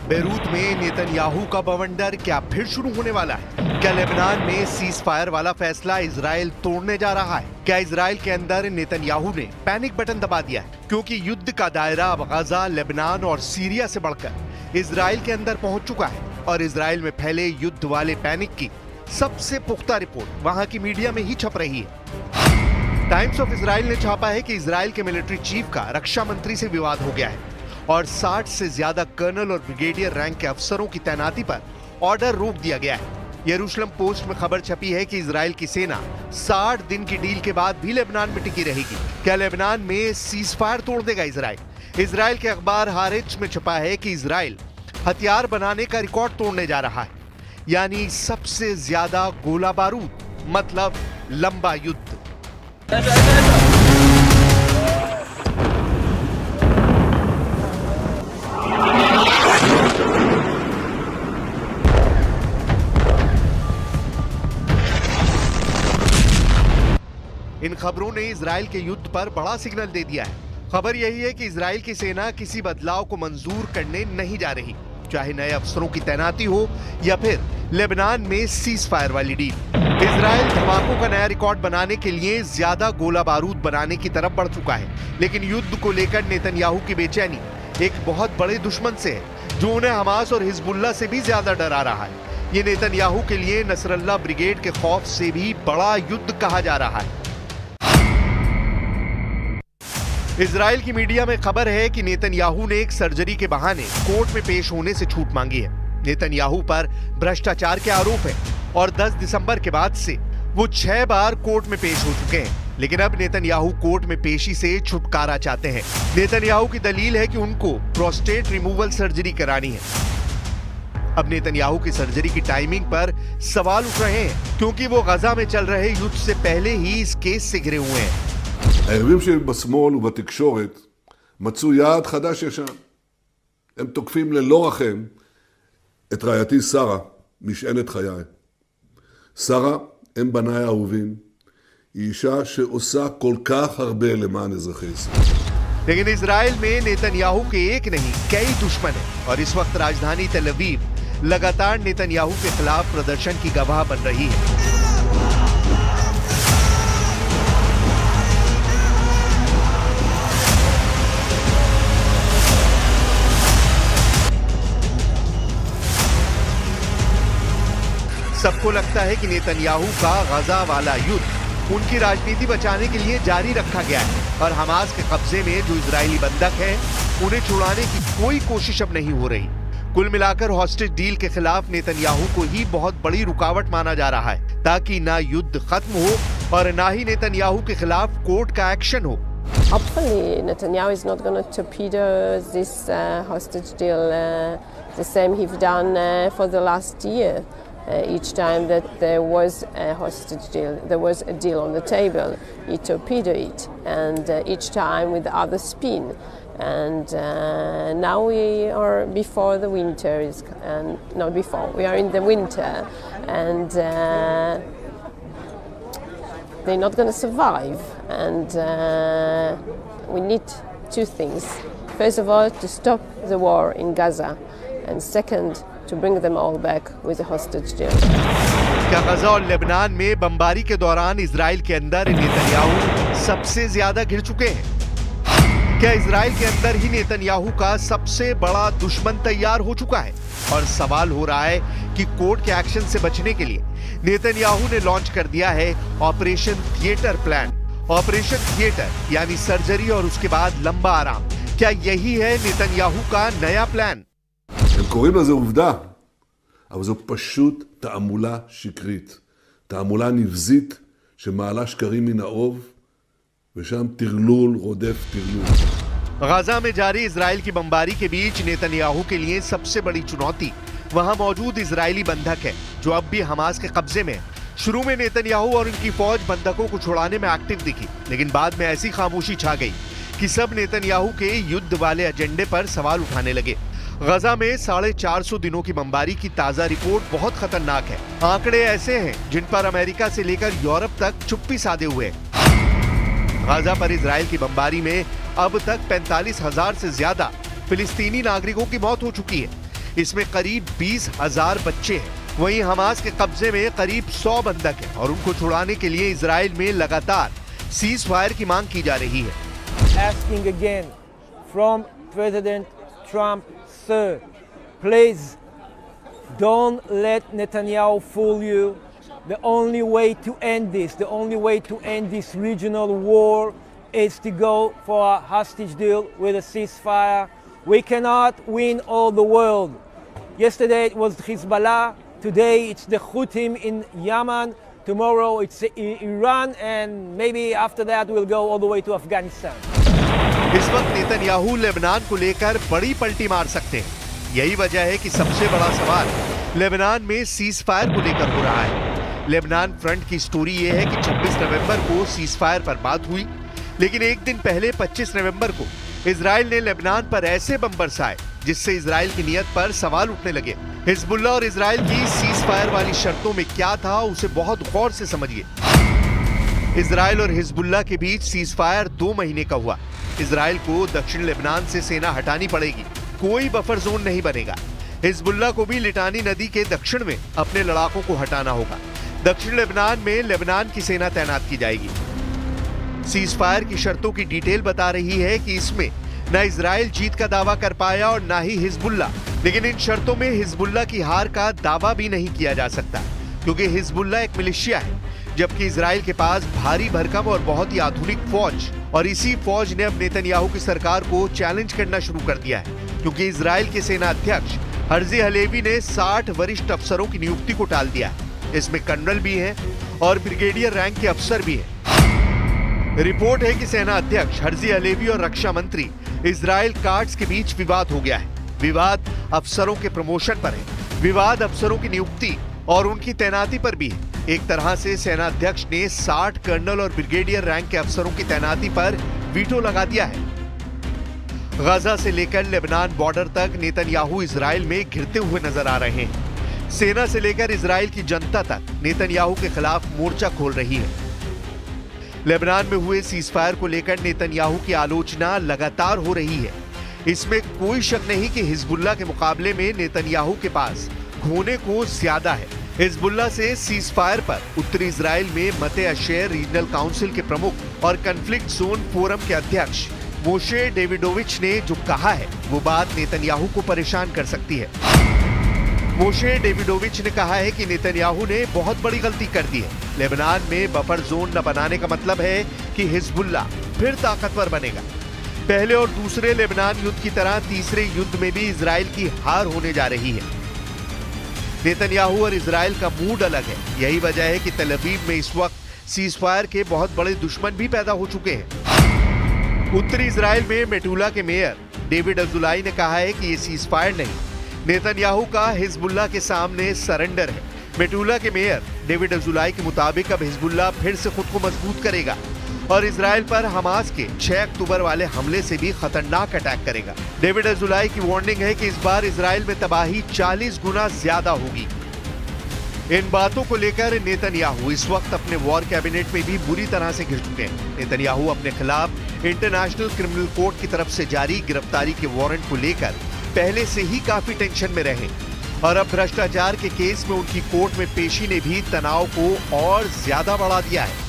Beirut में Netanyahu का बवंडर क्या फिर शुरू होने वाला है? क्या लेबनान में सीज फायर वाला फैसला इजराइल तोड़ने जा रहा है? क्या इजराइल के अंदर नेतन्याहू ने पैनिक बटन दबा दिया है? क्योंकि युद्ध का दायरा अब गाजा, लेबनान और सीरिया से बढ़कर इजराइल के अंदर पहुंच चुका है और इजराइल में फैले युद्ध वाले पैनिक की सबसे पुख्ता रिपोर्ट वहां की मीडिया में ही छप रही है। टाइम्स ऑफ इजराइल ने छापा है कि इजराइल के मिलिट्री चीफ का रक्षा मंत्री से विवाद हो गया है और 60 से ज्यादा कर्नल और ब्रिगेडियर रैंक के अफसरों की तैनाती पर ऑर्डर रोक दिया गया है। यरूशलेम पोस्ट में खबर छपी है कि इजराइल की सेना 60 दिन की डील के बाद भी लेबनान में टिकी रहेगी। क्या लेबनान में सीज फायर तोड़ देगा इजराइल? इजराइल के अखबार हारेट्ज में छपा है कि इजराइल हथियार बनाने का रिकॉर्ड तोड़ने जा रहा है, यानी सबसे ज्यादा गोला बारूद, मतलब लंबा युद्ध। इन खबरों ने इजराइल के युद्ध पर बड़ा सिग्नल दे दिया है। खबर यही है कि इजराइल की सेना किसी बदलाव को मंजूर करने नहीं जा रही, चाहे नए अफसरों की तैनाती हो या फिर लेबनान में सीज फायर वाली डील। इजराइल धमाकों का नया रिकॉर्ड बनाने के लिए ज्यादा गोला बारूद बनाने की तरफ बढ़ चुका है, लेकिन युद्ध को लेकर नेतन्याहू की बेचैनी एक बहुत बड़े दुश्मन से है जो उन्हें हमास और हिजबुल्लाह से भी ज्यादा डरा रहा है। ये नेतन्याहू के लिए नसरल्लाह ब्रिगेड के खौफ से भी बड़ा युद्ध कहा जा रहा है। इजराइल की मीडिया में खबर है कि नेतन्याहू ने एक सर्जरी के बहाने कोर्ट में पेश होने से छूट मांगी है। नेतन्याहू पर भ्रष्टाचार के आरोप है और 10 दिसंबर के बाद से वो 6 बार कोर्ट में पेश हो चुके हैं, लेकिन अब नेतन्याहू कोर्ट में पेशी से छुटकारा चाहते हैं। नेतन्याहू की दलील है कि उनको प्रोस्टेट रिमूवल सर्जरी करानी है। अब नेतन्याहू की सर्जरी की टाइमिंग पर सवाल उठ रहे हैं क्योंकि वो गजा में चल रहे युद्ध से पहले ही इस केस से घिरे हुए हैं। היריבים שלי בשמאל ובתקשורת מצאו יעד חדש ישן. הם תוקפים ללא רחם את רעייתי שרה, משענת חיי. שרה, הם בניי האהובים, היא אישה שעושה כל כך הרבה למען אזרחי ישראל. लेकिन इजराइल में नेतन्याहू के एक नहीं कई दुश्मन हैं और इस वक्त राजधानी तेल अवीव लगातार नेतन्याहू के खिलाफ प्रदर्शन की गवाह बन रही है। सबको लगता है कि नेतन्याहू का गजा वाला युद्ध उनकी राजनीति बचाने के लिए जारी रखा गया है और हमास के कब्जे में जो इजरायली बंधक हैं, उन्हें छुड़ाने की कोई कोशिश अब नहीं हो रही। कुल मिलाकर हॉस्टेज डील के खिलाफ नेतन्याहू को ही बहुत बड़ी रुकावट माना जा रहा है ताकि ना युद्ध खत्म हो और ना ही नेतन्याहू के खिलाफ कोर्ट का एक्शन हो। Hopefully, Netanyahu is not going to torpedo this hostage deal the same he's done for the last year. Each time that there was a hostage deal, there was a deal on the table, he torpedoed it, and each time with the other spin. And now we are before the winter, and not before, we are in the winter, and they're not going to survive. And we need two things. First of all, to stop the war in Gaza, and second, to bring them all back with a hostage deal. क्या गजा और Lebanon में बमबारी के दौरान Israel के अंदर Netanyahu सबसे ज्यादा घिर चुके हैं? क्या इजराइल के अंदर ही नेतन्याहू का सबसे बड़ा दुश्मन तैयार हो चुका है? और सवाल हो रहा है कि कोर्ट के एक्शन से बचने के लिए नेतन्याहू ने लॉन्च कर दिया है operation theatre plan. Operation theatre यानी सर्जरी और उसके बाद लंबा आराम। क्या यही है नेतन्याहू का नया प्लान? הם קוראים לזה עובדה, אבל זו פשוט תעמולה שקרית. תעמולה נבזית שמעלה שקרים מן האוב, ושם טרלול רודף טרלול. गाजा में जारी इजराइल की बमबारी के बीच नेतन्याहू के लिए सबसे बड़ी चुनौती वहां मौजूद इजरायली बंधक है जो अब भी हमास के कब्जे में है। शुरू में नेतन्याहू और उनकी फौज बंधकों को छुड़ाने में एक्टिव दिखी, लेकिन बाद में ऐसी खामोशी छा गई कि सब नेतन्याहू के युद्ध वाले एजेंडे पर सवाल उठाने लगे। गजा में 450 दिनों की बमबारी की ताजा रिपोर्ट बहुत खतरनाक है। आंकड़े ऐसे हैं जिन पर अमेरिका से लेकर यूरोप तक चुप्पी साधे हुए हैं। गजा पर इजराइल की बमबारी में अब तक 45,000 से ज्यादा फिलिस्तीनी नागरिकों की मौत हो चुकी है। इसमें करीब 20,000 बच्चे हैं। वहीं हमास के कब्जे में करीब 100 बंधक हैं और उनको छुड़ाने के लिए इजराइल में लगातार सीज फायर की मांग की जा रही है। Asking again from President Trump, sir, please don't let Netanyahu fool you. The only way to end this, the only way to end this regional war is to go for a hostage deal with a ceasefire. We cannot win all the world. Yesterday it was Hezbollah, today it's the Houthis in Yemen, tomorrow it's Iran, and maybe after that we'll go all the way to Afghanistan. इस वक्त Netanyahu Lebanon को लेकर बड़ी पलटी मार सकते हैं। यही वजह है कि सबसे बड़ा सवाल लेबनान में सीज फायर को लेकर हो रहा है। लेबनान फ्रंट की स्टोरी ये है कि 26 नवंबर को सीज फायर पर बात हुई, लेकिन एक दिन पहले 25 नवंबर को इजराइल ने लेबनान पर ऐसे बम बरसाए जिससे इजराइल की नीयत पर सवाल उठने लगे। हिजबुल्लाह और इजराइल की सीज फायर वाली शर्तों में क्या था, उसे बहुत गौर से समझिए। इजराइल और हिजबुल्लाह के बीच सीज फायर 2 महीने का हुआ। इजराइल को दक्षिण लेबनान से सेना हटानी पड़ेगी, कोई बफर जोन नहीं बनेगा। हिजबुल्लाह को भी लिटानी नदी के दक्षिण में अपने लड़ाकों को हटाना होगा। दक्षिण लेबनान में लेबनान की सेना तैनात की जाएगी। सीज फायर की शर्तों की डिटेल बता रही है कि इसमें न इजराइल जीत का दावा कर पाया और न ही हिजबुल्लाह, लेकिन इन शर्तों में हिजबुल्लाह की हार का दावा भी नहीं किया जा सकता, क्योंकि हिजबुल्लाह एक मिलिशिया है, जबकि इजराइल के पास भारी भरकम और बहुत ही आधुनिक फौज, और इसी फौज ने अब नेतन्याहू की सरकार को चैलेंज करना शुरू कर दिया है, क्योंकि इजराइल के सेना अध्यक्ष हर्जी हलेवी ने 60 वरिष्ठ अफसरों की नियुक्ति को टाल दिया है। इसमें कर्नल भी हैं और ब्रिगेडियर रैंक के अफसर भी हैं। रिपोर्ट है कि सेना अध्यक्ष हर्जी हलेवी और रक्षा मंत्री इजराइल काट्स के बीच विवाद हो गया है। विवाद अफसरों के प्रमोशन पर है, विवाद अफसरों की नियुक्ति और उनकी तैनाती पर भी है। एक तरह से सेना अध्यक्ष ने 60 कर्नल और ब्रिगेडियर रैंक के अफसरों की तैनाती पर वीटो लगा दिया है। गजा से लेकर लेबनान बॉर्डर तक नेतन्याहू इजराइल में घिरते हुए नजर आ रहे हैं। सेना से लेकर इजराइल की जनता तक नेतन्याहू के खिलाफ मोर्चा खोल रही है। लेबनान में हुए सीज फायर को लेकर नेतन्याहू की आलोचना लगातार हो रही है। इसमें कोई शक नहीं कि हिजबुल्लाह के मुकाबले में नेतन्याहू के पास खोने को ज्यादा है। हिजबुल्लाह से सीज फायर पर उत्तरी इजराइल में मते अशेर रीजनल काउंसिल के प्रमुख और कॉन्फ्लिक्ट जोन फोरम के अध्यक्ष मोशे डेविडोविच ने जो कहा है, वो बात नेतन्याहू को परेशान कर सकती है। मोशे डेविडोविच ने कहा है कि नेतन्याहू ने बहुत बड़ी गलती कर दी है। लेबनान में बफर जोन न बनाने का मतलब है कि हिजबुल्लाह फिर ताकतवर बनेगा। पहले और दूसरे लेबनान युद्ध की तरह तीसरे युद्ध में भी इजराइल की हार होने जा रही है। नेतन्याहू और इजराइल का मूड अलग है। यही वजह है कि तेल अवीव में इस वक्त सीज फायर के बहुत बड़े दुश्मन भी पैदा हो चुके हैं। उत्तरी इजराइल में मेटुला के मेयर डेविड अजुलाई ने कहा है कि ये सीज फायर नहीं, नेतन्याहू का हिजबुल्लाह के सामने सरेंडर है। मेटुला के मेयर डेविड अजुलाई के मुताबिक अब हिजबुल्लाह फिर से खुद को मजबूत करेगा और इजराइल पर हमास के 6 अक्टूबर वाले हमले से भी खतरनाक अटैक करेगा। डेविड अजुलाई की वार्निंग है कि इस बार इजराइल में तबाही 40 गुना ज्यादा होगी। इन बातों को लेकर नेतन्याहू इस वक्त अपने वॉर कैबिनेट में भी बुरी तरह से घिर चुके हैं। नेतन्याहू अपने खिलाफ इंटरनेशनल क्रिमिनल कोर्ट की तरफ से जारी गिरफ्तारी के वारंट को लेकर पहले से ही काफी टेंशन में रहे और अब भ्रष्टाचार के केस में उनकी कोर्ट में पेशी ने भी तनाव को और ज्यादा बढ़ा दिया है।